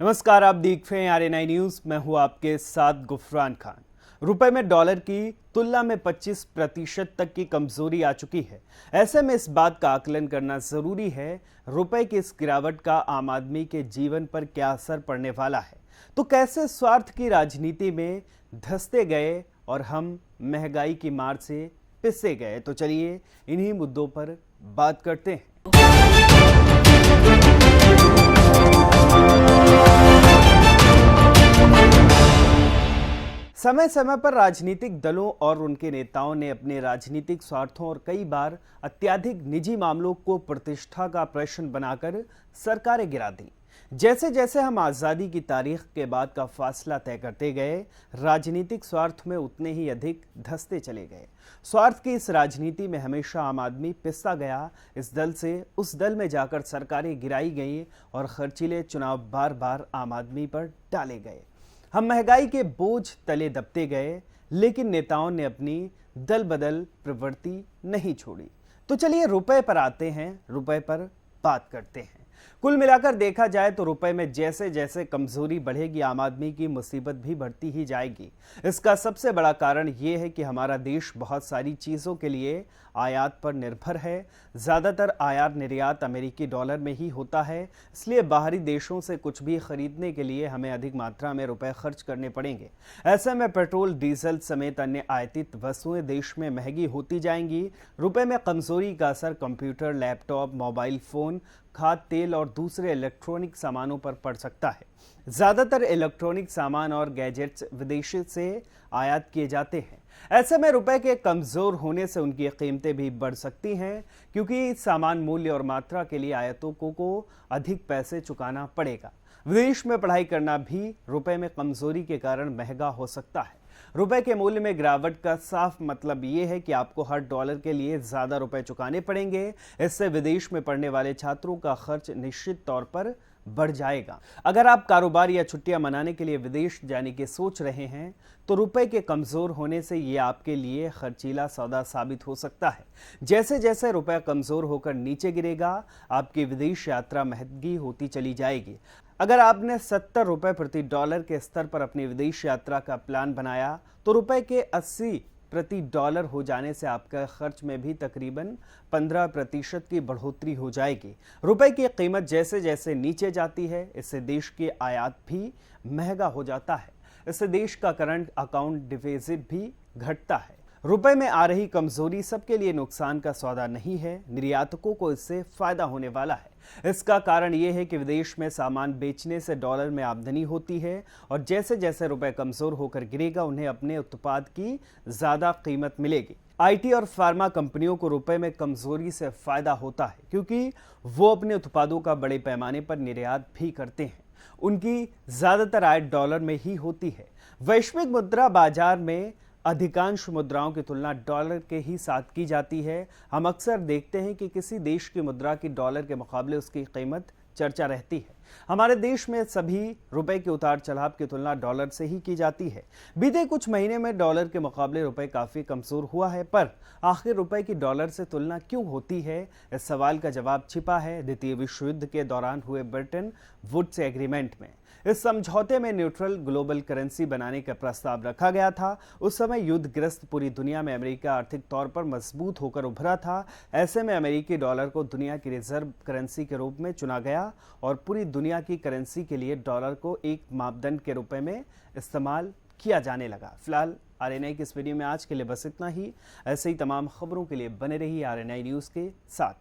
नमस्कार, आप देख रहे हैं आरएनआई न्यूज। मैं हूं आपके साथ गुफरान खान। रुपए में डॉलर की तुलना में 25% तक की कमजोरी आ चुकी है। ऐसे में इस बात का आकलन करना जरूरी है, रुपए की इस गिरावट का आम आदमी के जीवन पर क्या असर पड़ने वाला है। तो कैसे स्वार्थ की राजनीति में धंसते गए और हम महंगाई की मार से पिसे गए। तो चलिए इन्हीं मुद्दों पर बात करते हैं। समय समय पर राजनीतिक दलों और उनके नेताओं ने अपने राजनीतिक स्वार्थों और कई बार अत्यधिक निजी मामलों को प्रतिष्ठा का प्रश्न बनाकर सरकारें गिरा दी। जैसे जैसे हम आज़ादी की तारीख के बाद का फासला तय करते गए, राजनीतिक स्वार्थ में उतने ही अधिक धंसते चले गए। स्वार्थ की इस राजनीति में हमेशा आम आदमी पिसता गया। इस दल से उस दल में जाकर सरकारें गिराई गई और खर्चीले चुनाव बार बार आम आदमी पर डाले गए। हम महंगाई के बोझ तले दबते गए, लेकिन नेताओं ने अपनी दल बदल प्रवृत्ति नहीं छोड़ी। तो चलिए रुपए पर आते हैं, रुपए पर बात करते हैं। कुल मिलाकर देखा जाए तो रुपए में जैसे जैसे कमजोरी बढ़ेगी, आम आदमी की मुसीबत भी बढ़ती ही जाएगी। इसका सबसे बड़ा कारण यह है कि हमारा देश बहुत सारी चीजों के लिए आयात पर निर्भर है। ज्यादातर आयात निर्यात अमेरिकी डॉलर में ही होता है, इसलिए बाहरी देशों से कुछ भी खरीदने के लिए हमें अधिक मात्रा में रुपए खर्च करने पड़ेंगे। ऐसे में पेट्रोल, डीजल समेत अन्य आयातित वस्तुएं देश में महंगी होती जाएंगी। रुपए में कमजोरी का असर कंप्यूटर, लैपटॉप, मोबाइल फोन, खाद्य तेल और दूसरे इलेक्ट्रॉनिक सामानों पर पड़ सकता है। ज्यादातर इलेक्ट्रॉनिक सामान और गैजेट्स विदेश से आयात किए जाते हैं। ऐसे में रुपए के कमजोर होने से उनकी कीमतें भी बढ़ सकती हैं, क्योंकि सामान मूल्य और मात्रा के लिए आयातकों को अधिक पैसे चुकाना पड़ेगा। विदेश में पढ़ाई करना भी रुपए में कमजोरी के कारण महंगा हो सकता है। रुपए के मूल्य में गिरावट का साफ मतलब ये है कि आपको हर डॉलर के लिए ज्यादा रुपए चुकाने पड़ेंगे। इससे विदेश में पढ़ने वाले छात्रों का खर्च निश्चित तौर पर बढ़ जाएगा। अगर आप कारोबार या छुट्टियां मनाने के लिए विदेश जाने की सोच रहे हैं, तो रुपए के कमजोर होने से यह आपके लिए खर्चीला सौदा साबित हो सकता है। जैसे जैसे रुपया कमजोर होकर नीचे गिरेगा, आपकी विदेश यात्रा महंगी होती चली जाएगी। अगर आपने 70 रुपए प्रति डॉलर के स्तर पर अपनी विदेश यात्रा का प्लान बनाया, तो रुपए के 80 प्रति डॉलर हो जाने से आपका खर्च में भी तकरीबन 15% की बढ़ोतरी हो जाएगी। रुपए की कीमत जैसे जैसे नीचे जाती है, इससे देश की आयात भी महंगा हो जाता है। इससे देश का करंट अकाउंट डिफिसिट भी घटता है। रुपए में आ रही कमजोरी सबके लिए नुकसान का सौदा नहीं है। निर्यातकों को इससे फायदा होने वाला है। इसका कारण यह है कि विदेश में सामान बेचने से डॉलर में आमदनी होती है, और जैसे जैसे रुपए कमजोर होकर गिरेगा, उन्हें अपने उत्पाद की ज्यादा कीमत मिलेगी। आईटी और फार्मा कंपनियों को रुपए में कमजोरी से फायदा होता है, क्योंकि वो अपने उत्पादों का बड़े पैमाने पर निर्यात भी करते हैं। उनकी ज्यादातर आय डॉलर में ही होती है। वैश्विक मुद्रा बाजार में अधिकांश मुद्राओं की तुलना डॉलर के ही साथ की जाती है। हम अक्सर देखते हैं कि किसी देश की मुद्रा की डॉलर के मुकाबले उसकी कीमत चर्चा रहती है। हमारे देश में सभी रुपए के उतार चढ़ाव की तुलना डॉलर से ही की जाती है। बीते कुछ महीने में डॉलर के मुकाबले रुपए काफी कमजोर हुआ है, पर आखिर रुपए की डॉलर से तुलना क्यों होती है, इस सवाल का जवाब छिपा है द्वितीय विश्व युद्ध के दौरान हुए ब्रेटन वुड्स एग्रीमेंट में। इस समझौते में न्यूट्रल ग्लोबल करेंसी बनाने का प्रस्ताव रखा गया था। उस समय युद्धग्रस्त पूरी दुनिया में अमेरिका आर्थिक तौर पर मजबूत होकर उभरा था। ऐसे में अमेरिकी डॉलर को दुनिया की रिजर्व करेंसी के रूप में चुना गया, और पूरी दुनिया की करेंसी के लिए डॉलर को एक मापदंड के रूप में इस्तेमाल किया जाने लगा। फिलहाल आरएनआई की इस वीडियो में आज के लिए बस इतना ही। ऐसे ही तमाम खबरों के लिए बने रहिए आरएनआई न्यूज के साथ।